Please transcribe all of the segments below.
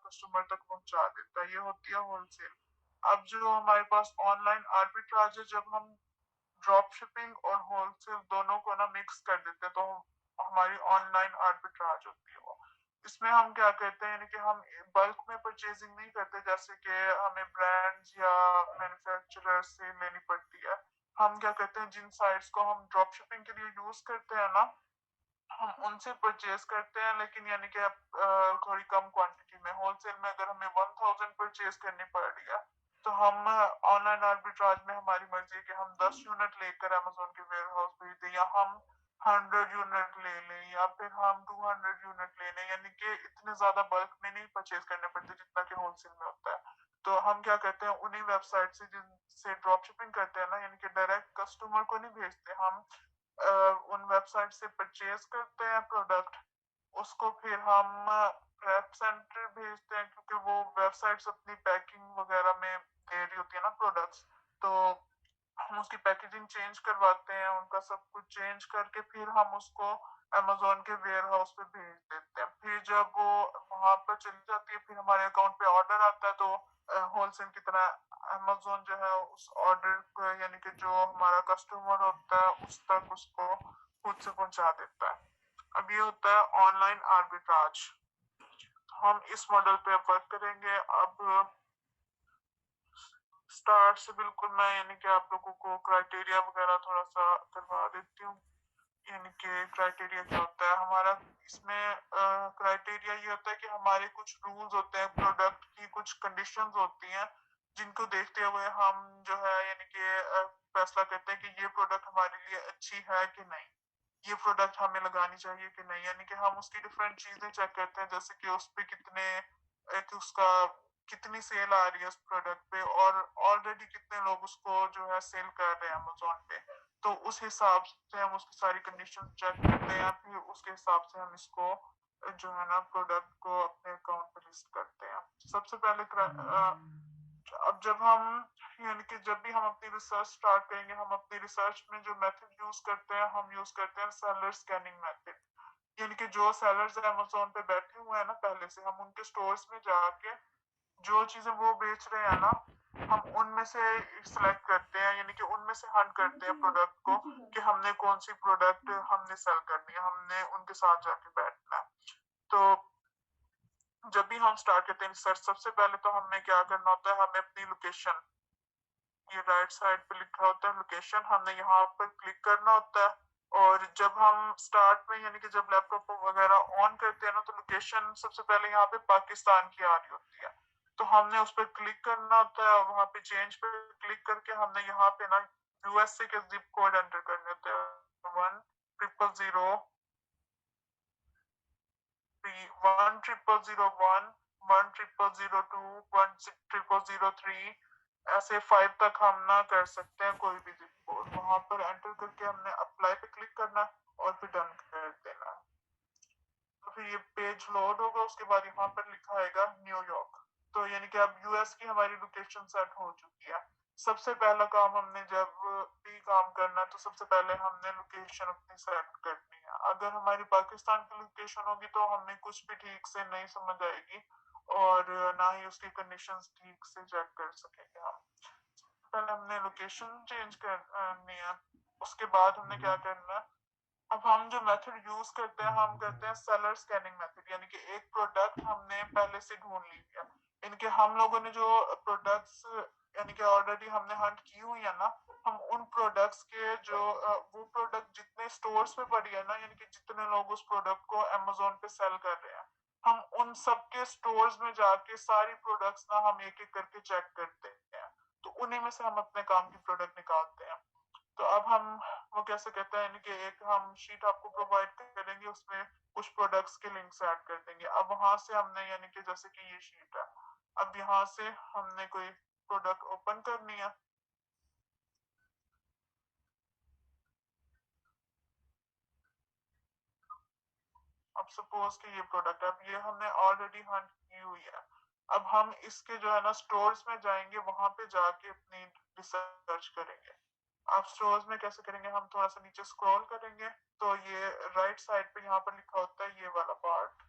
Customer तक पहुंचा देता है। ये होती है होलसेल। अब जो हमारे पास ऑनलाइन आर्बिट्राज है, जब हम ड्रॉप शिपिंग और होलसेल दोनों को ना मिक्स कर देते हैं तो हमारी ऑनलाइन आर्बिट्राज होती है वो। इसमें हम क्या करते हैं, यानी कि हम बल्क में परचेजिंग नहीं करते, जैसे कि हमें ब्रांड्स या मैन्युफैक्चरर से लेनी पड़ती है। हम क्या करते हैं, जिन साइट्स को हम ड्रॉप शिपिंग के लिए यूज करते हैं ना, हम उनसे परचेज करते हैं, लेकिन यानी कि थोड़ी कम क्वांटिटी में। होलसेल में अगर हमें 1000 परचेज करनी पड़ रही है तो हम ऑनलाइन आर्बिट्राज में हमारी मर्जी है कि हम 10 यूनिट लेकर अमेजोन के वेयर हाउस भेज दें, या हम 100 यूनिट ले लें, या फिर हम 200 यूनिट ले लें। यानी कि इतने ज्यादा बल्क में नहीं परचेज करने पड़ते जितना कि होलसेल में होता है। तो हम क्या करते हैं, उन्हीं वेबसाइट से जिनसे ड्रॉप शिपिंग करते हैं ना, यानी कि डायरेक्ट कस्टमर को नहीं भेजते हम, उन वेबसाइट से परचेज करते हैं प्रोडक्ट, उसको फिर हम प्रेप सेंटर भेजते हैं, क्योंकि वो वेबसाइट्स अपनी पैकिंग वगैरह में दे रही होती है ना प्रोडक्ट्स। तो हम उसकी पैकेजिंग चेंज करवाते हैं, उनका सब कुछ चेंज करके फिर हम उसको अमेजोन के वेयर हाउस पे भेज देते हैं। फिर जब वो वहां पर चली जाती है, फिर हमारे अकाउंट पे ऑर्डर आता है, तो होलसेल की तरह अमेजोन जो है उस ऑर्डर को, यानी कि जो हमारा कस्टमर होता है उस तक उसको खुद से पहुंचा देता है। अब ये होता है ऑनलाइन आर्बिट्राज। हम इस मॉडल पे वर्क करेंगे। अब स्टार्ट से बिल्कुल मैं यानी कि आप लोगों को क्राइटेरिया वगैरह थोड़ा सा करवा देती हूँ। यानी कि क्राइटेरिया क्या होता है हमारा, इसमें क्राइटेरिया ये होता है कि हमारे कुछ रूल्स होते हैं, प्रोडक्ट की कुछ कंडीशंस होती हैं, जिनको देखते हुए हम जो है यानी कि फैसला करते हैं कि ये प्रोडक्ट हमारे लिए अच्छी है कि नहीं, ये प्रोडक्ट हमें लगानी चाहिए कि नहीं। यानी कि हम उसकी डिफरेंट चीजें चेक करते हैं, जैसे कि उस पे कितने कि उसका कितनी सेल आ रही है उस प्रोडक्ट पे, और ऑलरेडी कितने लोग उसको जो है सेल कर रहे हैं अमेजोन पे। तो उस हिसाब से हम उसकी सारी कंडीशन चेक करते हैं, फिर उसके हिसाब से हम इसको जो है ना प्रोडक्ट को अपने अकाउंट पे लिस्ट करते हैं। सबसे पहले अब जब हम यानी कि जब भी हम अपनी रिसर्च स्टार्ट करेंगे, हम अपनी रिसर्च में जो मेथड यूज करते हैं, हम यूज करते हैं सेलर स्कैनिंग मेथड। यानी कि जो सेलर्स अमेजोन पे बैठे हुए हैं ना पहले से, हम उनके स्टोर्स में जाके जो चीजें वो बेच रहे हैं ना, हम उनमें से सिलेक्ट करते हैं, यानी कि उनमें से हंट करते हैं प्रोडक्ट को कि हमने कौन सी प्रोडक्ट हमने सेल करनी है, हमने उनके साथ जाके बैठना है। तो जब भी हम स्टार्ट करते हैं रिसर्च, सबसे पहले तो हमें क्या करना होता है, हमें अपनी लोकेशन, ये राइट साइड पे लिखा होता है लोकेशन, हमने यहाँ पर क्लिक करना होता है। और जब हम स्टार्ट में यानी कि जब लैपटॉप वगैरह ऑन करते हैं ना, तो लोकेशन सबसे पहले यहाँ पे पाकिस्तान की आ रही होती है, तो हमने उस पर क्लिक करना होता है, और वहाँ पे चेंज पे क्लिक करके हमने यहाँ पे ना यूएसए के जिप कोड एंटर करने होते हैं, 10001, 10002, 10003, ऐसे 5 तक हम ना कर सकते हैं कोई भी जिप कोड। वहां पर एंटर करके हमने अप्लाई पे क्लिक करना और फिर डन कर देना। तो फिर ये पेज लोड होगा, उसके बाद यहाँ पर लिखा आएगा न्यूयॉर्क। तो यानी कि अब यूएस की हमारी लोकेशन सेट हो चुकी है। सबसे पहला काम हमने जब भी काम करना है, तो सबसे पहले हमने लोकेशन अपनी सेट करनी है। अगर हमारी पाकिस्तान की लोकेशन होगी तो हमें कुछ भी ठीक से नहीं समझ आएगी, और ना ही उसकी कंडीशंस ठीक से चेक कर सकेंगे हम। पहले हमने लोकेशन चेंज करनी है, उसके बाद हमने क्या करना है, अब हम जो मेथड यूज करते हैं, हम करते हैं सेलर स्कैनिंग मेथड। यानी कि एक प्रोडक्ट हमने पहले से ढूंढ लिया, इनके हम लोगों ने जो प्रोडक्ट्स यानी कि ऑलरेडी हमने हंट की हुई है ना, हम उन प्रोडक्ट्स के जो वो प्रोडक्ट जितने स्टोर्स पे पड़ी है ना, यानी कि जितने लोग उस प्रोडक्ट को अमेजोन पे सेल कर रहे हैं, हम उन सबके स्टोर्स में जाके सारी प्रोडक्ट्स ना हम एक एक करके चेक करते हैं, तो उन्हीं में से हम अपने काम की प्रोडक्ट निकालते हैं। तो अब हम वो कैसे कहते हैं, यानी कि एक हम शीट आपको प्रोवाइड करेंगे, उसमें कुछ प्रोडक्ट्स के लिंक्स ऐड कर देंगे। अब वहां से हमने यानी कि जैसे कि ये शीट है, अब यहाँ से हमने कोई प्रोडक्ट ओपन करनी है। अब सपोज कि ये प्रोडक्ट, अब ये हमने ऑलरेडी हंट की हुई है। अब हम इसके जो है ना स्टोर्स में जाएंगे, वहां पे जाके अपनी रिसर्च करेंगे। आप स्टोर्स में कैसे करेंगे, हम थोड़ा सा नीचे स्क्रॉल करेंगे, तो ये राइट साइड पे यहाँ पर लिखा होता है ये वाला पार्ट,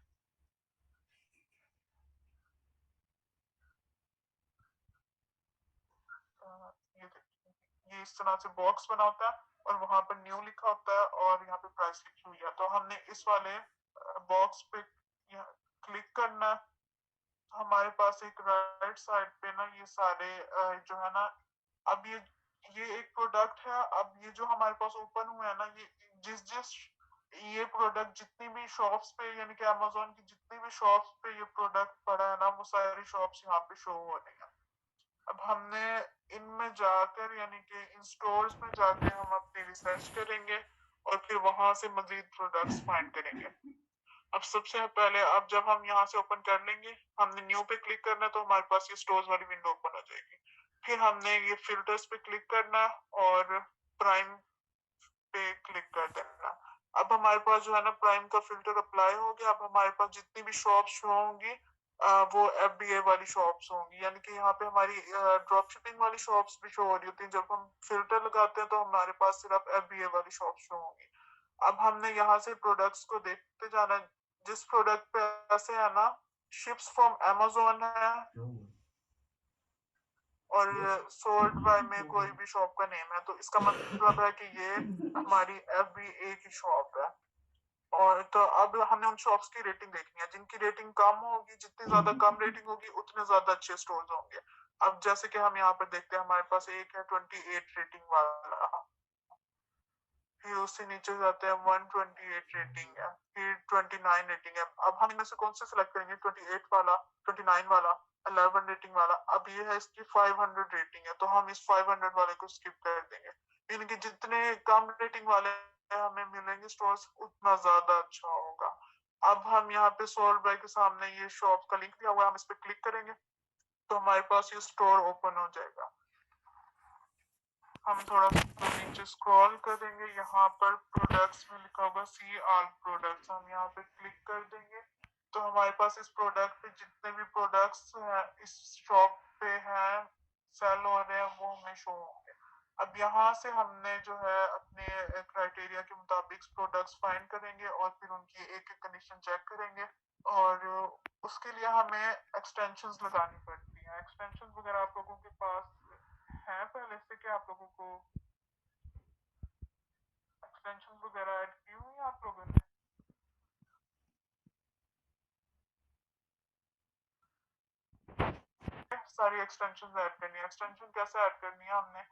ये इस तरह से बॉक्स बना होता है और वहां पर न्यू लिखा होता है और यहाँ पे प्राइस लिखी हुई है। तो हमने इस वाले बॉक्स पे क्लिक करना है। हमारे पास एक राइट साइड पे ना ये सारे जो है ना, अब ये एक प्रोडक्ट है। अब ये जो हमारे पास ओपन हुआ है ना, ये जिस जिस ये प्रोडक्ट जितनी भी शॉप्स पे यानी कि अमेज़न की जितनी भी शॉप्स पे ये प्रोडक्ट पड़ा है ना, वो सारी शॉप्स यहाँ पे शो हो रही हैं। अब हमने इनमें जाकर यानी कि इन स्टोर्स में जाके हम अपनी रिसर्च करेंगे और फिर वहां से मजीद प्रोडक्ट्स फाइंड करेंगे। अब सबसे पहले अब जब हम यहाँ से ओपन कर लेंगे, हमने न्यू पे क्लिक करना है तो हमारे पास ये स्टोर्स वाली विंडो ओपन हो जाएगी। फिर हमने ये फिल्टर्स पे क्लिक करना और प्राइम पे क्लिक कर देना। अब हमारे पास जो है ना प्राइम का फिल्टर अप्लाई हो गया। अब हमारे पास जितनी भी शॉप्स शो होंगी वो FBA वाली शॉप्स होंगी, यानी कि यहाँ पे हमारी ड्रॉप शिपिंग वाली शॉप्स भी शो हो रही होती हैं। जब हम फिल्टर लगाते हैं तो हमारे पास सिर्फ FBA वाली शॉप शो होंगी। अब हमने यहाँ से प्रोडक्ट्स को देखते जाना है। जिस प्रोडक्ट पे ऐसे है ना शिप्स फ्रॉम अमेज़न है और सोल्ड बाय में कोई भी शॉप का नेम है, तो इसका मतलब है कि ये हमारी FBA की शॉप है। और तो अब हमें उन शॉप्स की रेटिंग देखनी है। जिनकी रेटिंग कम होगी, जितनी ज्यादा कम रेटिंग होगी उतने ज्यादा अच्छे स्टोर्स होंगे। अब जैसे कि हम यहाँ पर देखते हैं, हमारे पास एक है 28 रेटिंग वाला, फिर उससे नीचे जाते हैं 128 रेटिंग है, फिर 29 रेटिंग है। अब हम इनमें से कौन से सिलेक्ट करेंगे? 28 वाला, 29 वाला, 11 रेटिंग वाला। अब ये है इसकी 500 रेटिंग है, तो हम इस 500 वाले को स्किप कर देंगे। इनके जितने कम रेटिंग वाले हमें मिलेंगे स्टोर्स, उतना ज्यादा अच्छा होगा। अब हम यहाँ पे सोल्ड बाय के सामने ये शॉप का लिंक दिया हुआ है, हम इस पे क्लिक करेंगे तो हमारे पास ये स्टोर ओपन हो जाएगा। हम थोड़ा नीचे स्क्रॉल करेंगे, यहाँ पर प्रोडक्ट्स में लिखा होगा सी ऑल प्रोडक्ट्स, हम यहाँ पे क्लिक कर देंगे तो हमारे पास इस प्रोडक्ट पे जितने भी प्रोडक्ट्स हैं इस शॉप पे हैं सेल हो रहे हैं वो हमें शो होंगे। अब यहाँ से हमने जो है अपने क्राइटेरिया के मुताबिक प्रोडक्ट्स फाइंड करेंगे और फिर उनकी एक एक कंडीशन चेक करेंगे और उसके लिए हमें एक्सटेंशंस लगानी पड़ती हैं। एक्सटेंशन वगैरह आप लोगों के पास है पहले से? क्या आप लोगों को एक्सटेंशन वगैरह ऐड की हुई है आप लोगों ने? सारी एक्सटेंशन ऐड करनी है। एक्सटेंशन कैसे ऐड करनी है? हमने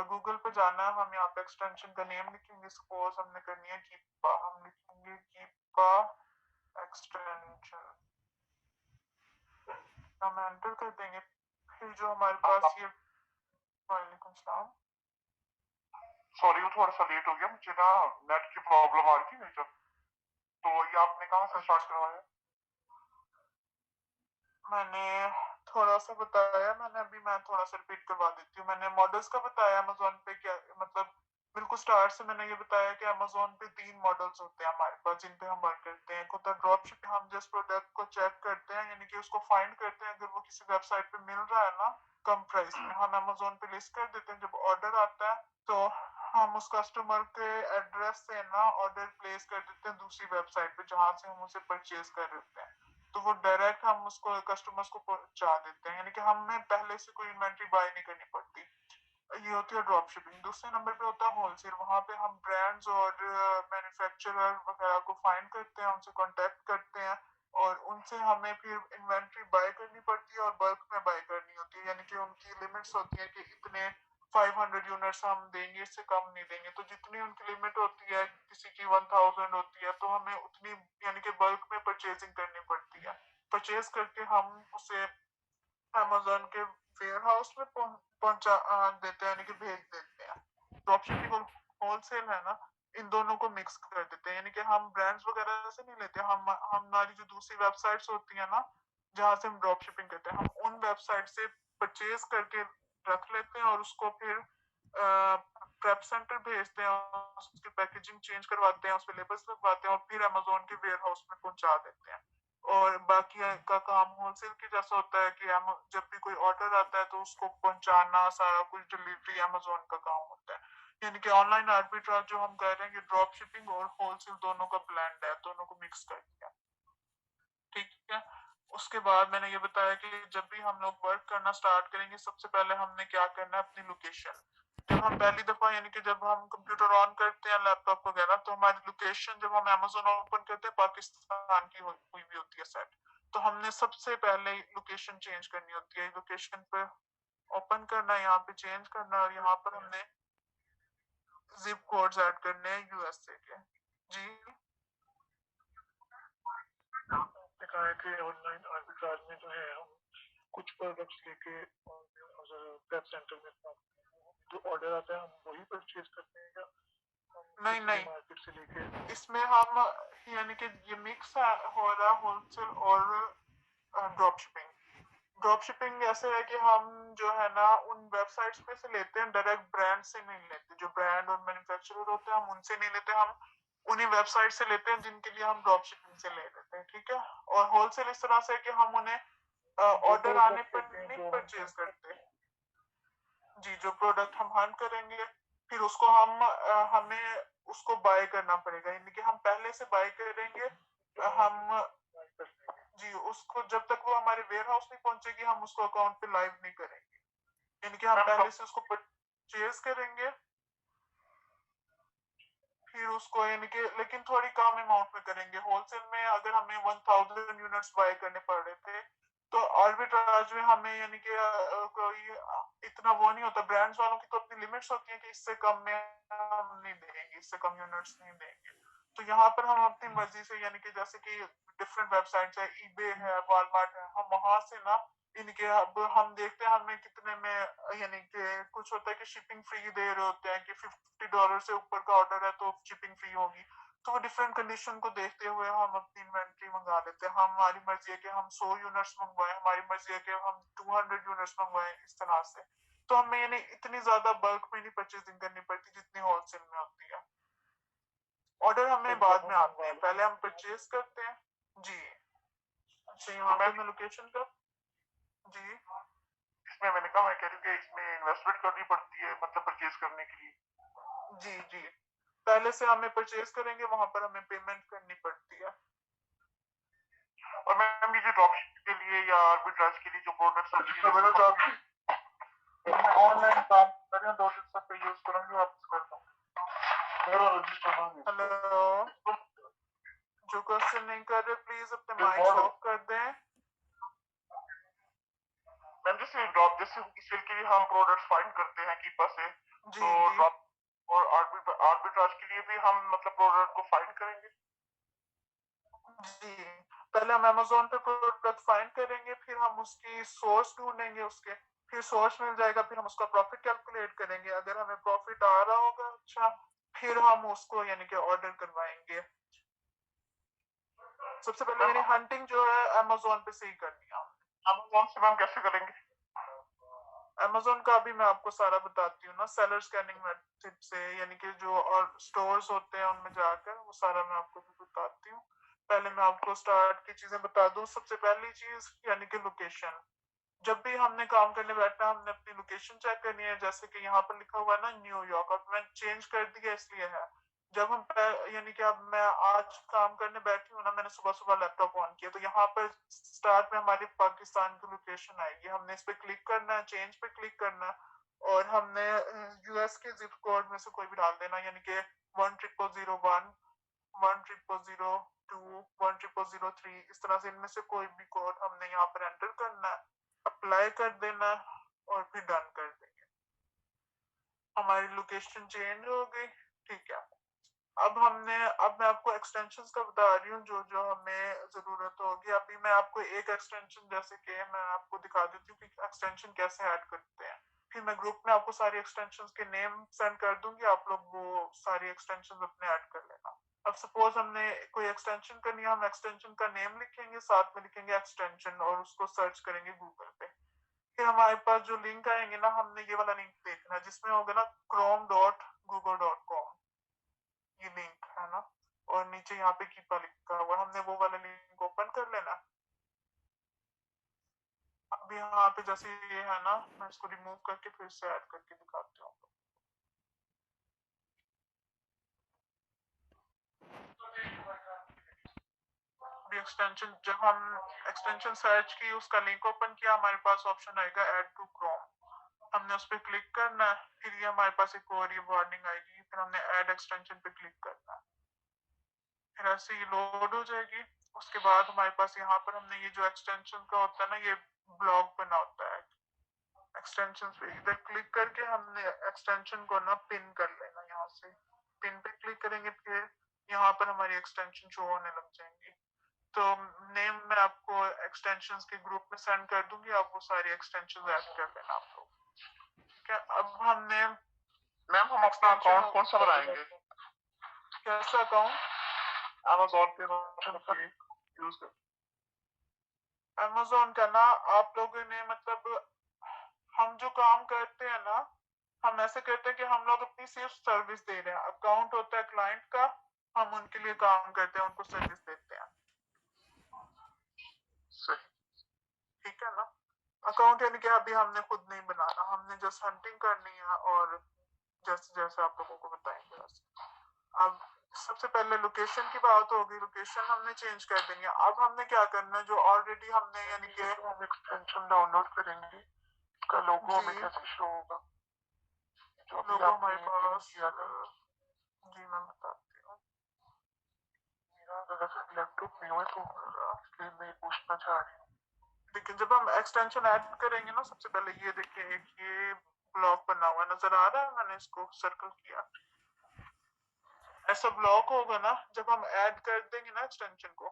गूगल पे जाना है, हम यहाँ पे एक्सटेंशन का नेम लिखेंगे। सपोज हमने करनी है कीपा, हम लिखेंगे कीपा एक्सटेंशन, हम एंटर कर देंगे। फिर जो हमारे पास ये वालेकुम सलाम, सॉरी वो थोड़ा सा लेट हो गया, मुझे ना नेट की प्रॉब्लम आ रही थी मेजर। तो ये आपने कहाँ से स्टार्ट करवाया? मैंने थोड़ा सा बताया, मैं थोड़ा सा रिपीट करवा देती हूँ। मैंने मॉडल्स का बताया अमेज़न पे, क्या मतलब बिल्कुल स्टार्ट से मैंने ये बताया कि अमेज़न पे 3 मॉडल्स होते हैं हमारे पास जिन पे हम वर्क करते हैं। एक होता है ड्रॉप शिपिंग, हम जिस प्रोडक्ट को चेक करते हैं यानी कि उसको फाइंड करते हैं, अगर वो किसी वेबसाइट पे मिल रहा है ना कम प्राइस में, हम अमेज़न पे लिस्ट कर देते हैं। जब ऑर्डर आता है तो हम उस कस्टमर के एड्रेस से ना ऑर्डर प्लेस कर देते हैं दूसरी वेबसाइट पे जहाँ से हम उसे परचेज कर रहे हैं। तो वो डायरेक्ट हम उसको कस्टमर्स को पहुंचा देते हैं, यानी कि हमें पहले से कोई इन्वेंट्री बाय नहीं करनी पड़ती। ये होती है ड्रॉप शिपिंग। दूसरे नंबर पे होता है होलसेल, वहां पे हम ब्रांड्स और मैन्युफैक्चरर वगैरह को फाइंड करते हैं, उनसे कांटेक्ट करते हैं और उनसे हमें फिर इन्वेंट्री बाय करनी पड़ती है और बल्क में बाय करनी होती है, यानी कि उनकी लिमिट्स होती है कि इतने 500 यूनिट्स हम देंगे, इससे कम नहीं देंगे। तो जितनी उनकी लिमिट होती है, किसी की 1000 होती है, तो हमें उतनी यानी कि बल्क में परचेजिंग करनी पड़ती है। परचेज करके हम उसे अमेज़न के वेयर हाउस में पहुंचा देते हैं, यानी कि भेज देते हैं। ड्रॉप शिपिंग और होलसेल है ना, इन दोनों को मिक्स कर देते हैं, यानी कि हम ब्रांड्स वगैरह से नहीं लेते। हम हमारी जो दूसरी वेबसाइट्स होती है ना जहाँ से हम ड्रॉप शिपिंग करते हैं, हम उन वेबसाइट से परचेज करके रख लेते हैं और उसको फिर प्रेप सेंटर भेजते हैं, उसकी पैकेजिंग चेंज करवाते हैं, उस पर लेबल्स लगवाते हैं और फिर अमेज़न के वेयर हाउस में पहुंचा देते हैं। और बाकी का काम होलसेल के जैसा होता है कि हम जब भी कोई ऑर्डर आता है तो उसको पहुंचाना, सारा कुछ डिलीवरी अमेज़न का काम होता है। यानी कि ऑनलाइन आर्बिट्राज जो हम कह रहे हैं कि ड्रॉप शिपिंग और होलसेल दोनों का ब्लेंड है, दोनों को मिक्स कर दिया। ठीक है। उसके बाद मैंने ये बताया कि जब भी हम लोग वर्क करना स्टार्ट करेंगे, सबसे पहले हमने क्या करना है, अपनी लोकेशन जब हम पहली दफा यानी कि जब हम कंप्यूटर ऑन करते हैं लैपटॉप वगैरह, तो हमारी लोकेशन जब हम अमेज़न ओपन करते हैं पाकिस्तान की हुई भी होती है सेट। तो हमने सबसे पहले लोकेशन चेंज करनी होती है, लोकेशन पे ओपन करना है, यहाँ पे चेंज करना है, और यहाँ पर हमने जिप कोड्स ऐड करने हैं यूएसए के। जी आपने कहा है कि ऑनलाइन आर्बिट्राज में जो है हम कुछ प्रोडक्ट्स लेके वेब सेंटर में जो ऑर्डर आता है हम वही परचेज करते हैं, या हम नहीं किसी भी नहीं, मार्केट से लेके? इसमें हम यानी कि ये मिक्स हो रहा है होलसेल और ड्रॉप शिपिंग। ड्रॉप शिपिंग ऐसे है कि हम जो है ना उन वेबसाइट्स पे से लेते हैं, डायरेक्ट ब्रांड से नहीं लेते। जो ब्रांड और मैन्युफैक्चरर होते हैं हम उनसे नहीं लेते, हम उन्हीं वेबसाइट से लेते हैं जिनके लिए हम ड्रॉप शिपिंग से ले लेते हैं, ठीक है। और होलसेल इस तरह से है कि हम उन्हें जो ऑर्डर आने प्रोडक्ट पर होते हैं नहीं जो हम परचेज करते। जी, जो प्रोडक्ट हम हंट करेंगे फिर उसको हमें उसको बाय करना पड़ेगा, यानी कि हम पहले से बाय करेंगे। हम जी उसको जब तक वो हमारे वेयर हाउस नहीं पहुंचेगी हम उसको अकाउंट पे लाइव नहीं करेंगे, यानी कि हम पहले से उसको परचेज करेंगे फिर उसको यानी कि लेकिन थोड़ी कम अमाउंट में करेंगे। होलसेल में अगर हमें 1000 यूनिट्स बाय करने पड़ रहे थे तो आर्बिट्राज में हमें यानी कि कोई इतना वो नहीं होता। ब्रांड्स वालों की तो अपनी लिमिट्स होती है कि इससे कम में हम नहीं देंगे, इससे कम यूनिट्स नहीं देंगे। तो यहाँ पर हम अपनी मर्जी से यानी कि जैसे कि डिफरेंट वेबसाइट्स है, ईबे है, वॉलमार्ट है, हम वहां से ना इनके अब हम देखते हैं हमें कितने में, यानी कि कुछ होता है कि शिपिंग फ्री दे रहे होते हैं कि $50 से ऊपर का ऑर्डर है तो शिपिंग फ्री होगी। तो वो डिफरेंट कंडीशन को देखते हुए हम अपनी इन्वेंट्री मंगा लेते हैं। हमारी मर्जी है कि हम 100 यूनिट्स मंगवाएं, हमारी मर्जी है कि हम 200 यूनिट्स मंगवाएं, इस तरह से। तो हमें यानी इतनी ज्यादा बल्क में नहीं परचेजिंग करनी पड़ती जितनी होलसेल में होती है। ऑर्डर हमें बाद में आते हैं, पहले हम परचेज करते हैं। जी अच्छा, यहाँ पे मैं लोकेशन का जी इसमें मैंने कहा, मैं कह रही हूँ कि इसमें इन्वेस्टमेंट करनी पड़ती है मतलब परचेज करने के लिए? जी जी, पहले से हमें परचेज करेंगे वहां पर हमें पेमेंट करनी पड़ती है। और मैम ये जो ड्रॉपशिप के लिए या आर्बिट्राज के लिए जो प्रोडक्ट्स होते हैं मैं ऑनलाइन काम कर रहा हूँ, 2 दिन तक पे यूज करूंगी, वापस कर दूंगी। मेरा रजिस्टर हेलो, जो क्वेश्चन नहीं कर रहे प्लीज अपने माइक ऑफ कर दें। मैम जैसे ड्रॉप जैसे सेल के लिए हम प्रोडक्ट्स फाइंड करते हैं कीपा से, जी तो जी ड्रॉप और आर्बिट्राज के लिए भी हम मतलब प्रोडक्ट को फाइंड करेंगे? जी, पहले हम अमेज़न पे प्रोडक्ट फाइंड करेंगे, फिर हम उसकी सोर्स ढूंढेंगे उसके, फिर सोर्स मिल जाएगा, फिर हम उसका प्रॉफिट कैलकुलेट करेंगे। अगर हमें प्रॉफिट आ रहा होगा अच्छा, फिर हम उसको यानी कि ऑर्डर करवाएंगे। सबसे पहले यानी हंटिंग जो है अमेज़न पे से ही करनी है। अमेज़न से मैम कैसे करेंगे? अमेज़न का अभी मैं आपको सारा बताती हूँ ना, सेलर स्कैनिंग मेथड से, यानी कि जो और स्टोर्स होते हैं उनमें जाकर वो सारा मैं आपको भी बताती हूँ। पहले मैं आपको स्टार्ट की चीजें बता दूं। सबसे पहली चीज यानी कि लोकेशन। जब भी हमने काम करने बैठना हमने अपनी लोकेशन चेक करनी है। जैसे कि यहाँ पर लिखा हुआ है ना न्यूयॉर्क, अब मैंने चेंज कर दिया इसलिए है। जब हम यानी कि अब मैं आज काम करने बैठी हूँ ना, मैंने सुबह सुबह लैपटॉप ऑन किया तो यहाँ पर स्टार्ट में हमारी पाकिस्तान की लोकेशन आएगी। हमने इस पे क्लिक करना है, चेंज पे क्लिक करना है, और हमने यूएस के जिप कोड में से कोई भी डाल देना, यानी कि 10001, 10002, 10003, इस तरह से इनमें से कोई भी कोड हमने यहाँ पर एंटर करना है, अप्लाई कर देना और फिर डन कर देंगे। हमारी लोकेशन चेंज हो गई, ठीक है। अब मैं आपको एक्सटेंशंस का बता रही हूँ जो जो हमें जरूरत होगी। अभी मैं आपको एक एक्सटेंशन जैसे कि मैं आपको दिखा देती हूँ कि एक्सटेंशन कैसे ऐड करते हैं। फिर मैं ग्रुप में आपको सारी एक्सटेंशंस के नेम सेंड कर दूंगी, आप लोग वो सारी एक्सटेंशंस अपने ऐड कर लेना। अब सपोज हमने कोई एक्सटेंशन करनी है, हम एक्सटेंशन का नेम लिखेंगे, साथ में लिखेंगे एक्सटेंशन और उसको सर्च करेंगे गूगल पे। फिर हमारे पास जो लिंक आएंगे ना, हमने ये वाला लिंक देखना है जिसमें होगा ना chrome.google.com, ये लिंक है ना, और नीचे यहाँ पे कीपा लिखा हुआ, हमने वो वाला लिंक ओपन कर लेना। अब यहाँ पे जैसे ये है ना, मैं इसको रिमूव करके फिर से ऐड करके दिखाती हूँ। एक्सटेंशन जब हम एक्सटेंशन सर्च की उसका लिंक ओपन किया, हमारे पास ऑप्शन आएगा ऐड टू क्रोम। हमने उस पर क्लिक करना है, फिर ये हमारे पास एक और ये वार्निंग आएगी, फिर हमने ऐड एक्सटेंशन पे क्लिक करना है, फिर ऐसे ही लोड हो जाएगी। उसके बाद हमारे पास यहाँ पर हमने ये जो एक्सटेंशन का होता है ना, ये ब्लॉक बना होता है, एक्सटेंशन पे इधर क्लिक करके हमने एक्सटेंशन को ना पिन कर लेना, यहाँ से पिन पे क्लिक करेंगे, फिर यहाँ पर हमारी एक्सटेंशन शो होने लग जाएंगी। तो नेम मैं आपको एक्सटेंशंस के ग्रुप में सेंड कर दूंगी, आप वो सारी एक्सटेंशन ऐड कर लेना आप लोग। ठीक है, अब हमने मैम हम अपना अकाउंट कौन सा बनाएंगे? कैसा अकाउंट? अमेज़न पे यूज कर अमेज़न का ना आप लोगों ने मतलब हम जो काम करते हैं ना, हम ऐसे करते हैं कि हम लोग अपनी सिर्फ सर्विस दे रहे हैं, अकाउंट होता है क्लाइंट का, हम उनके लिए काम करते हैं, उनको सर्विस देते हैं। ठीक है ना, अकाउंट यानी कि अभी हमने खुद नहीं बनाना, हमने जस्ट हंटिंग करनी है और जैसे जैसे आप लोगों को बताएंगे वैसे। अब सबसे पहले लोकेशन की बात होगी, लोकेशन हमने चेंज कर देनी है। अब हमने क्या करना है, जो ऑलरेडी हमने यानी कि हम एक्सटेंशन डाउनलोड करेंगे, इसका लोगो हमें जी कैसे शो होगा? जो भी लोगो हमारे आपने पिन पास किया था, जी मैं बताती हूँ। मेरा दरअसल लैपटॉप में हुआ तो इसलिए मैं पूछना चाह रही हूँ। देखिए जब हम एक्सटेंशन ऐड करेंगे ना, सबसे पहले ये देखिए एक ये ब्लॉक बना हुआ नजर आ रहा है, मैंने इसको सर्कल किया, ऐसा ब्लॉक होगा ना जब हम ऐड कर देंगे ना एक्सटेंशन को,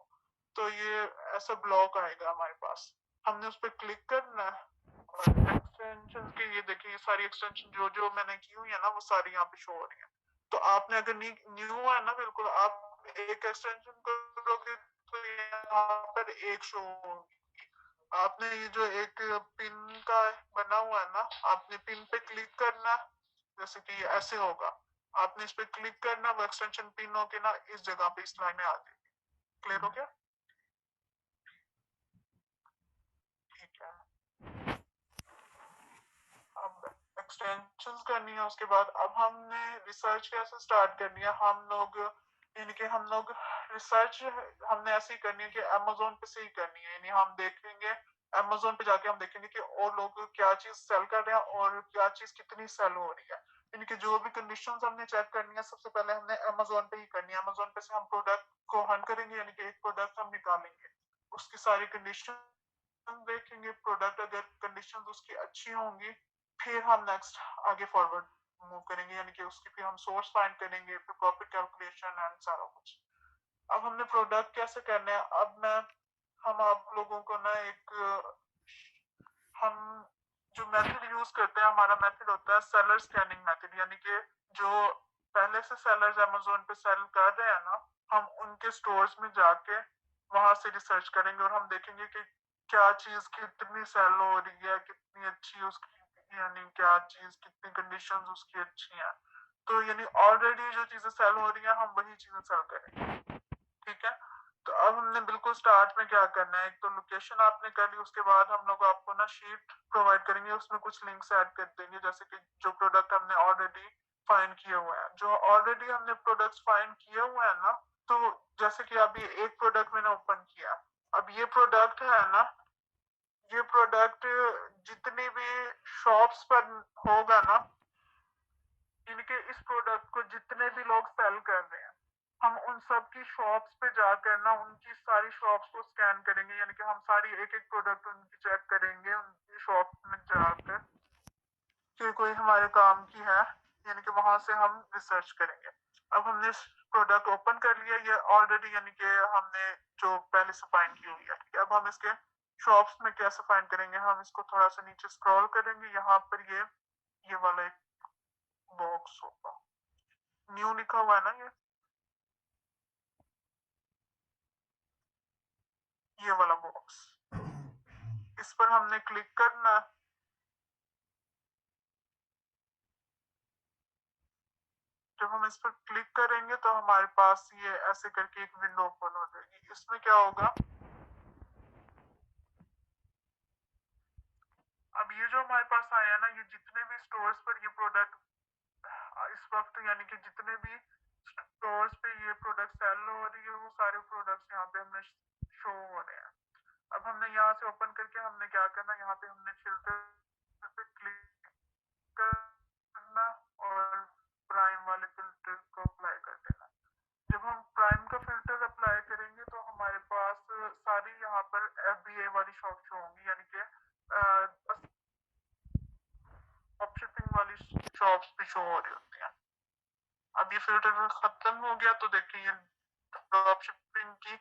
तो ये ऐसा ब्लॉक आएगा हमारे पास, हमने उस पर क्लिक करना है और एक्सटेंशन के ये देखिए ये सारी एक्सटेंशन जो जो मैंने की हुई है ना वो सारी यहाँ पे शो हो रही है। तो आपने अगर न्यू है ना, बिल्कुल आप एक एक्सटेंशन करोगे तो यहाँ पर एक शो होगी। आपने ये जो एक पिन का बना हुआ है ना, आपने पिन पे क्लिक करना, जैसे कि ऐसे होगा, आपने इस पे क्लिक करना, वो एक्सटेंशन पिन होके ना इस जगह पे इस लाइन में आ जाएगी। क्लियर हो गया? ठीक है, अब एक्सटेंशन करनी है, उसके बाद अब हमने रिसर्च कैसे स्टार्ट करनी है, हम लोग यानी कि हम लोग रिसर्च हमने ऐसे ही करनी है कि अमेजोन पे से ही करनी है, यानी हम देखेंगे अमेजोन पे जाके हम देखेंगे कि और लोग क्या चीज सेल कर रहे हैं और क्या चीज कितनी सेल हो रही है, यानी कि जो भी कंडीशंस हमने चेक करनी है सबसे पहले हमने अमेजोन पे ही करनी है। अमेजोन पे से हम प्रोडक्ट को हंट करेंगे, यानी कि एक प्रोडक्ट हम निकालेंगे, उसकी सारी कंडीशन हम देखेंगे, प्रोडक्ट अगर कंडीशंस उसकी अच्छी होंगी फिर हम नेक्स्ट आगे फॉरवर्ड मूव करेंगे, यानी कि उसकी फिर हम सोर्स फाइंड करेंगे, फिर प्रॉफिट कैलकुलेशन एंड सारा कुछ। अब हमने प्रोडक्ट कैसे करना है, अब मैं हम आप लोगों को ना एक हम जो मेथड यूज करते हैं, हमारा मेथड होता है सेलर स्कैनिंग मेथड, यानी कि जो पहले से सेलर्स अमेजोन पे सेल कर रहे हैं ना, हम उनके स्टोर्स में जाके वहां से रिसर्च करेंगे और हम देखेंगे कि क्या चीज कितनी सेल हो रही है, कितनी अच्छी उसकी, यानी क्या चीज कितनी कंडीशंस उसकी अच्छी हैं, तो यानी ऑलरेडी जो चीजें सेल हो रही है हम वही चीजें सेल करेंगे। ठीक है, तो अब हमने बिल्कुल स्टार्ट में क्या करना है, एक तो लोकेशन आपने कर ली, उसके बाद हम लोग आपको ना शीट प्रोवाइड करेंगे, उसमें कुछ लिंक्स ऐड कर देंगे, जैसे कि जो प्रोडक्ट हमने ऑलरेडी फाइंड किए हुए हैं, जो ऑलरेडी हमने प्रोडक्ट्स फाइंड किए हुए हैं ना, तो जैसे कि अभी एक प्रोडक्ट मैंने ओपन किया, अब ये प्रोडक्ट है ना, ये प्रोडक्ट जितनी भी शॉप्स पर होगा ना, इनके इस प्रोडक्ट को जितने भी लोग सेल कर रहे हैं, हम उन सब की शॉप्स पे जाकर ना उनकी सारी शॉप्स को स्कैन करेंगे, यानी कि हम सारी एक एक प्रोडक्ट उनकी चेक करेंगे उनकी शॉप में जाकर, कि कोई हमारे काम की है, यानी कि वहां से हम रिसर्च करेंगे। अब हमने प्रोडक्ट ओपन कर लिया, ये ऑलरेडी यानी कि हमने जो पहले से फाइंड की हुई है। अब हम इसके शॉप्स में कैसे फाइंड करेंगे, हम इसको थोड़ा सा नीचे स्क्रॉल करेंगे, यहाँ पर ये वाला एक बॉक्स होगा, न्यू लिखा हुआ है ना, ये वाला बॉक्स, इस पर हमने क्लिक करना, जब हम इस पर क्लिक करेंगे तो हमारे पास ये ऐसे करके एक विंडो ओपन हो जाएगी। इसमें क्या होगा, अब ये जो हमारे पास आया ना, ये जितने भी स्टोर्स पर ये प्रोडक्ट इस वक्त यानी कि जितने भी स्टोर्स पे ये प्रोडक्ट सेल हो रही है वो सारे प्रोडक्ट्स यहाँ पे हमें शो हो रहे हैं। अब हमने यहाँ से ओपन करके हमने क्या करना, यहाँ पे हमने फिल्टर पे क्लिक करना और प्राइम वाले फिल्टर को अप्लाई कर देना। जब हम प्राइम का फिल्टर अप्लाई करेंगे तो हमारे पास सारी यहाँ पर FBA वाली शॉप शो होंगी, यानी कि ड्रॉप शिपिंग वाली शॉप्स भी शो हो रही होती हैं। अब ये फिल्टर खत्म हो गया तो देखिए ये ड्रॉप शिपिंग की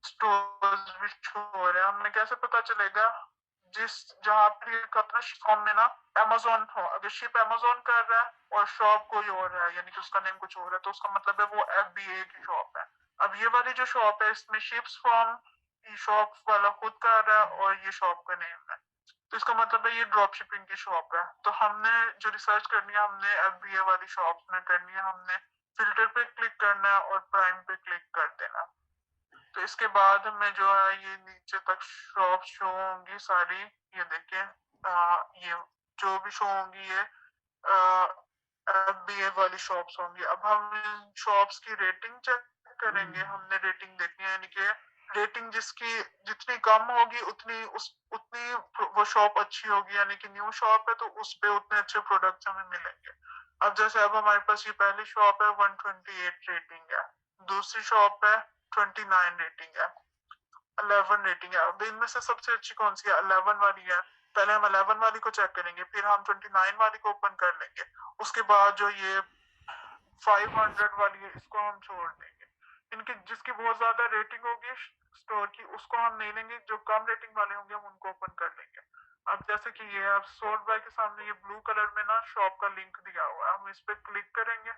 स्टोर्स भी शो हो रहे हैं। हमें कैसे पता चलेगा? जिस जहाँ पर ये कपड़ा फॉर्म में ना अमेजोन हो, अगर शिप अमेजोन कर रहा है और शॉप कोई और है, यानी कि उसका नेम कुछ और है, तो उसका मतलब है वो FBA की शॉप है। अब ये वाली जो शॉप है इसमें शिप्स फॉर्म की शॉप वाला खुद कर रहा है और ये शॉप का नेम है, तो इसका मतलब है ये ड्रॉप शिपिंग की शॉप है। तो हमने जो रिसर्च करनी है हमने FBA वाली शॉप में करनी है, हमने फिल्टर पे क्लिक करना है और प्राइम पे क्लिक कर देना। तो इसके बाद हमें जो है ये नीचे तक शॉप शो होंगी सारी, ये देखें ये जो भी शो होंगी ये FBA वाली शॉप्स होंगी। अब हम इन शॉप्स की रेटिंग चेक करेंगे, हमने रेटिंग देखनी है, यानी कि रेटिंग जिसकी जितनी कम होगी उतनी वो शॉप अच्छी होगी, यानी कि न्यू शॉप है तो उस पे उतने अच्छे प्रोडक्ट्स हमें मिलेंगे। अब जैसे अब हमारे पास ये पहली शॉप है 128 रेटिंग है, दूसरी शॉप है 29 रेटिंग है, 11 रेटिंग है। अब इनमें से सबसे अच्छी कौन सी है? 11 वाली है। पहले हम 11 वाली को चेक करेंगे, फिर हम 29 वाली को ओपन कर लेंगे, उसके बाद जो ये 500 वाली है इसको हम छोड़ देंगे। इनकी जिसकी बहुत ज्यादा रेटिंग होगी स्टोर की उसको हम नहीं लेंगे, जो कम रेटिंग वाले होंगे हम उनको ओपन कर लेंगे। अब जैसे कि ये अब सोल्ड बाय के सामने ये ब्लू कलर में ना शॉप का लिंक दिया हुआ है, हम इस पे क्लिक करेंगे,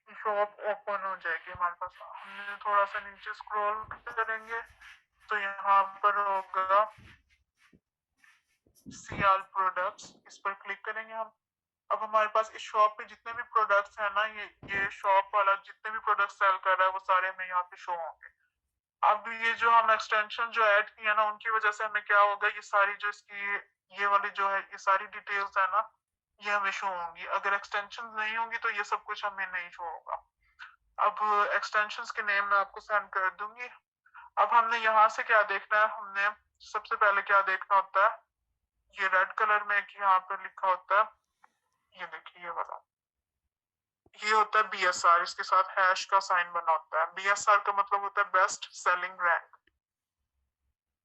शॉप ओपन हो जाएगी हमारे पास। हमने थोड़ा सा नीचे स्क्रॉल करेंगे तो यहाँ पर होगा सी ऑल प्रोडक्ट्स, इस पर क्लिक करेंगे हम। अब हमारे पास इस शॉप पे जितने भी प्रोडक्ट्स हैं ना, ये शॉप वाला जितने भी प्रोडक्ट्स सेल कर रहा है वो सारे हमें यहाँ पे शो होंगे। अब ये जो हम एक्सटेंशन जो ऐड किया ना उनकी वजह से हमें क्या होगा, ये सारी जो इसकी ये वाली जो है ये सारी डिटेल्स है ना ये हमें शो होंगी। अगर एक्सटेंशन नहीं होंगी तो ये सब कुछ हमें नहीं शो होगा। अब एक्सटेंशंस के नेम मैं आपको सेंड कर दूंगी। अब हमने यहाँ से क्या देखना है, हमने सबसे पहले क्या देखना होता है, ये रेड कलर में यहाँ पे लिखा होता है, ये देखिए ये वाला, ये होता है BSR, इसके साथ हैश का साइन बना होता है। BSR का मतलब होता है बेस्ट सेलिंग रैंक।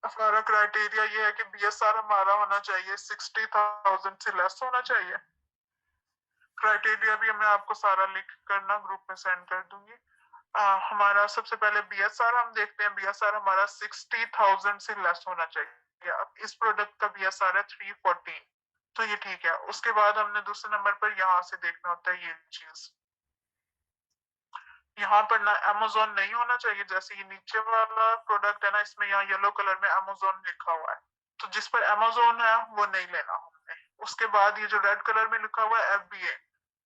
हमारा क्राइटेरिया ये है कि BSR हमारा होना चाहिए 60,000 से लेस होना चाहिए। क्राइटेरिया भी मैं आपको सारा लिख करना ग्रुप में सेंड कर दूंगी। हमारा सबसे पहले BSR हम देखते हैं, BSR हमारा 60,000 से लेस होना चाहिए। अब इस प्रोडक्ट का BSR है 314, तो ये ठीक है। उसके बाद हमने दूसरे नंबर पर यहाँ से देखना होता है ये चीज, यहाँ पर ना अमेजोन नहीं होना चाहिए, जैसे ये नीचे वाला प्रोडक्ट है ना इसमें यहाँ येलो कलर में अमेजोन लिखा हुआ है, तो जिस पर अमेजोन है वो नहीं लेना हमने। उसके बाद ये जो रेड कलर में लिखा हुआ है FBA,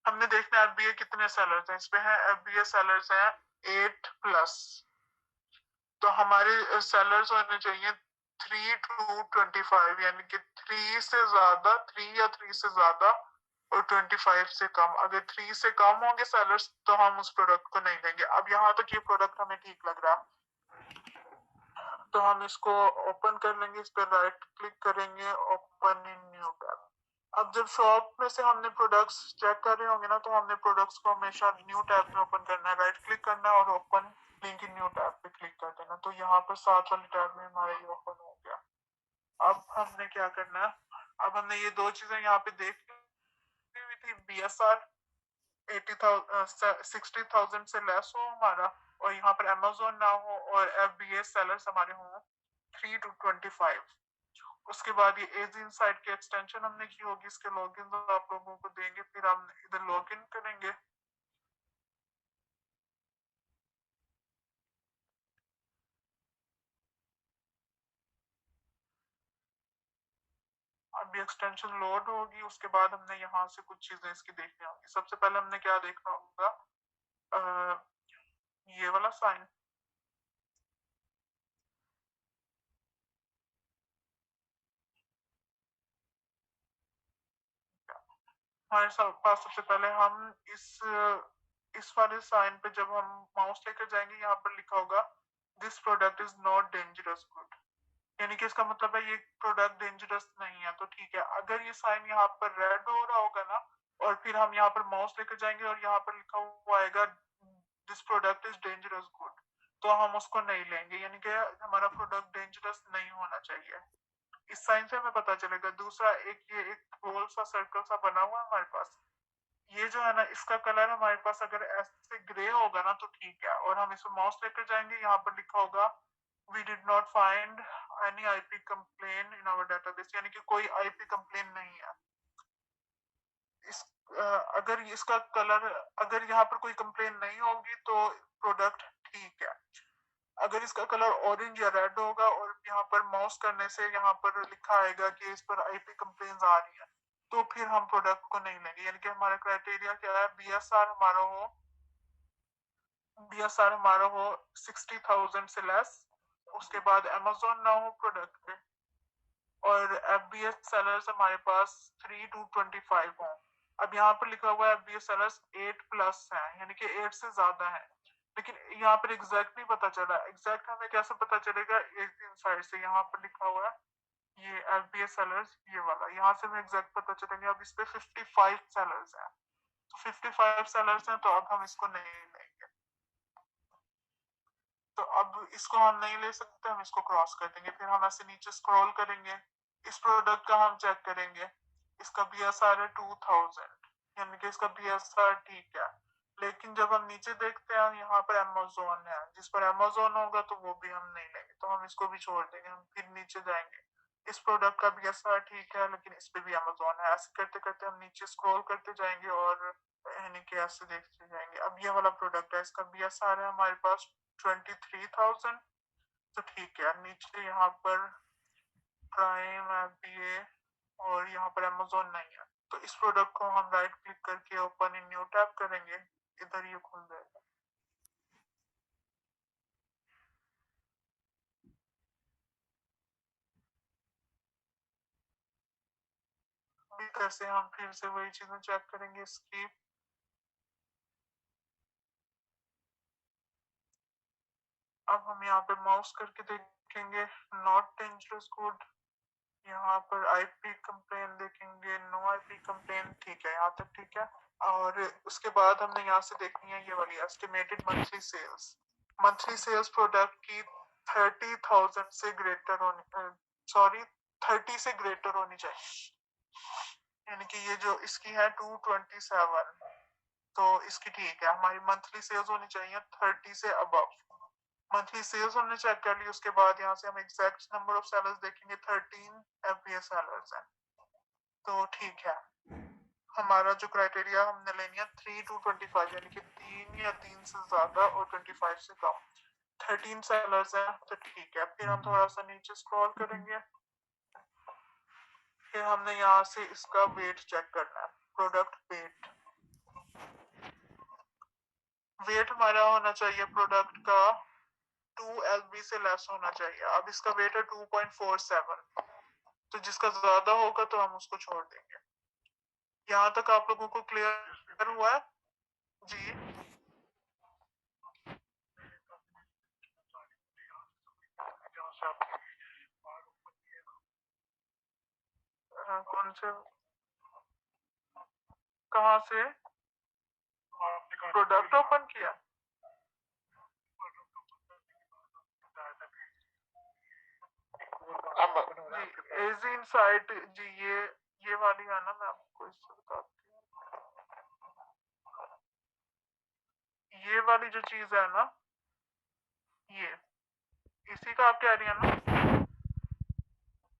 हमने देखना है FBA कितने सेलर्स हैं। इस पे है FBA सेलर्स हैं 8+, तो हमारे सेलर्स होने चाहिए 3 to 25, यानी कि 3 से ज्यादा, 3 या 3 से ज्यादा और 25 से कम। अगर 3 से कम होंगे सेलर्स तो हम उस प्रोडक्ट को नहीं लेंगे। अब यहाँ तक ये प्रोडक्ट हमें ठीक लग रहा है तो हम इसको ओपन कर लेंगे, इस पर राइट क्लिक करेंगे, ओपन इन न्यू टैब। अब जब शॉप में से हमने प्रोडक्ट्स चेक कर रहे होंगे ना तो हमने प्रोडक्ट्स को हमेशा न्यू टैब में ओपन करना है, राइट क्लिक करना है और open link in new tab पे क्लिक कर देना। तो यहाँ पर साथ वाली टैब में हमारा ये ओपन हो गया। अब हमने क्या करना है, अब हमने ये दो चीजें यहाँ पे देख हुई थी, BSR 60,000 से लेस हो हमारा और यहाँ पर अमेजोन ना हो और FBA सेलर्स हमारे हों 3 to 25। उसके बाद ये एज इनसाइड की एक्सटेंशन हमने की होगी, इसके लॉगिन आप लोगों को देंगे, फिर हम इधर लॉगिन करेंगे। अभी एक्सटेंशन लोड होगी, उसके बाद हमने यहाँ से कुछ चीजें इसकी देखनी होगी। सबसे पहले हमने क्या देखना होगा, ये वाला साइन, हमारे पास सबसे पहले हम इस वाले साइन पे जब हम माउस लेकर जाएंगे यहाँ पर लिखा होगा this product is not dangerous good, यानी यानी कि इसका मतलब है ये प्रोडक्ट डेंजरस नहीं है, तो ठीक है। अगर ये साइन यहाँ पर रेड हो रहा होगा ना और फिर हम यहाँ पर माउस लेकर जाएंगे और यहाँ पर लिखा हुआ आएगा this product is dangerous good, तो हम उसको नहीं लेंगे, यानी कि हमारा प्रोडक्ट डेंजरस नहीं होना चाहिए। इस साइन से हमें पता चलेगा। दूसरा, ये एक गोल सा सर्कल सा बना हुआ है हमारे पास, ये जो है ना इसका कलर हमारे पास अगर ऐसे ग्रे होगा ना तो ठीक है, और हम इसमें माउस लेकर जाएंगे, यहाँ पर लिखा होगा we did not find any IP complain in our database, यानी कि कोई आईपी कंप्लेन नहीं है। इस अगर इसका कलर, अगर यहाँ पर कोई कंप्लेन नहीं होगी तो प्रोडक्ट ठीक है। अगर इसका कलर ऑरेंज या रेड होगा और यहाँ पर माउस करने से यहाँ पर लिखा आएगा कि इस पर आईपी कंप्लेन आ रही है, तो फिर हम प्रोडक्ट को नहीं लेंगे। यानी कि हमारा क्राइटेरिया क्या है, बीएसआर हमारा हो 60,000 से लेस, उसके बाद अमेजोन ना हो प्रोडक्ट पे, और एफबीएस सेलर्स हमारे पास 3 to 25 हो। अब यहाँ पर लिखा हुआ है एफबीएस सेलर्स 8+ है, यानी कि 8 से ज्यादा है, लेकिन यहाँ पर एग्जैक्ट नहीं पता चला। एग्जैक्ट हमें कैसे पता चलेगा, एक दिन साइड से यहाँ पर लिखा हुआ है ये एफबीएस सेलर्स, ये वाला, यहाँ से हमें एग्जैक्ट पता चलेंगे। अब इस पे 55 सेलर्स हैं, तो 55 सेलर्स हैं, तो अब हम इसको नहीं लेंगे। तो अब इसको हम नहीं ले सकते, हम इसको क्रॉस कर देंगे। फिर हम ऐसे नीचे स्क्रॉल करेंगे, इस प्रोडक्ट का हम चेक करेंगे, इसका बीएसआर है 2000, यानी कि इसका बीएसआर ठीक है। लेकिन जब हम नीचे देखते हैं यहाँ पर अमेजोन है, जिस पर अमेजोन होगा तो वो भी हम नहीं लेंगे, तो हम इसको भी छोड़ देंगे। हम फिर नीचे जाएंगे, इस प्रोडक्ट का बीएसआर ठीक है लेकिन इस पे भी अमेजोन है। ऐसे करते करते हम नीचे स्क्रॉल करते जाएंगे और यानी कि ऐसे देखते जाएंगे। अब ये वाला प्रोडक्ट है, इसका बीएसआर है हमारे पास 23,000, तो ठीक है। नीचे यहाँ पर प्राइम, एफबीए और यहाँ पर अमेजोन नहीं है, तो इस प्रोडक्ट को हम राइट क्लिक करके ओपन इन न्यू टैब करेंगे, इधर ये खुल जाएगा। इधर से हम फिर से वही चीजें चेक करेंगे, इसकी अब हम यहाँ पे माउस करके देखेंगे, नॉट डेंजरस गुड। यहाँ पर आईपी कंप्लेन देखेंगे, नो आईपी कंप्लेन, ठीक है, यहाँ तक ठीक है। और उसके बाद हमने यहाँ से देखनी है ये वाली estimated monthly sales. Monthly sales product की 30,000 से ग्रेटर होनी, सॉरी 30 से ग्रेटर होनी चाहिए, यानी कि ये जो इसकी है 227, तो इसकी ठीक है। हमारी मंथली सेल्स होनी चाहिए 30 से अबव। मंथली सेल्स हमने चेक कर ली, उसके बाद यहाँ से हम एग्जैक्ट नंबर ऑफ सेलर्स देखेंगे, 13 एफबीएस सेलर्स हैं, तो ठीक है। हमारा जो क्राइटेरिया हमने लेनी है 3 to 25, यानी कि 3 या 3 से ज्यादा और 25 से कम। 13 सेलर्स हैं, तो ठीक है। फिर हम थोड़ा सा नीचे स्क्रॉल करेंगे, फिर हमने यहाँ से इसका वेट चेक करना है, प्रोडक्ट वेट। वेट हमारा होना चाहिए प्रोडक्ट का 2 LB से लेस होना चाहिए। अब इसका वेट है 2.47, तो जिसका ज्यादा होगा तो हम उसको छोड़ देंगे। यहाँ तक आप लोगों को क्लियर हुआ है जी? कौन से, कहाँ से प्रोडक्ट ओपन किया? जी एजी इनसाइट जी, ये वाली है ना, मैं आपको इससे बताती हूँ। ये वाली जो चीज है ना, ये इसी का आप कह रही है ना,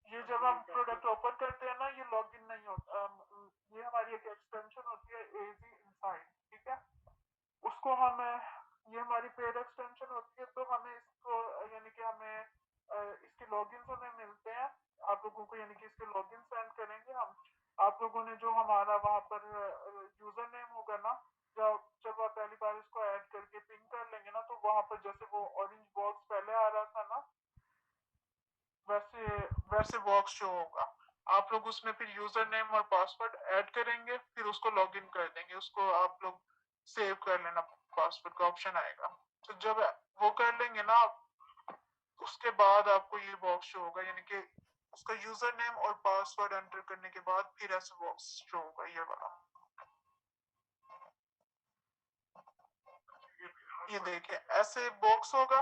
ये जब हम प्रोडक्ट ओपन करते हैं ना, ये लॉगिन नहीं होता। ये हमारी एक एक्सटेंशन होती है एजी इनसाइट, ठीक है। उसको हमें, ये हमारी पेड एक्सटेंशन होती है, तो हमें इसको यानी कि हमें इसके लॉगिन हमें मिलते हैं आप लोगों को, यानी कि इसके लॉगिन सेंड करेंगे हम। आप लोगों ने जो हमारा वहां पर यूजर नेम होगा ना, जब जब आप पहली बार इसको ऐड करके पिन कर लेंगे ना, तो वहां पर जैसे वो ऑरेंज बॉक्स पहले आ रहा था ना, वैसे वैसे बॉक्स शो होगा। आप लोग उसमें फिर यूजर नेम और पासवर्ड ऐड करेंगे, फिर उसको लॉगिन कर देंगे। उसको आप लोग सेव कर लेना, पासवर्ड का ऑप्शन आएगा, तो जब वो कर लेंगे ना आप, उसके बाद आपको ये बॉक्स शो होगा, यानी कि उसका यूजर नेम और पासवर्ड एंटर करने के बाद फिर ऐसा बॉक्स शो होगा, ये वाला। ये देखिए ऐसे बॉक्स होगा,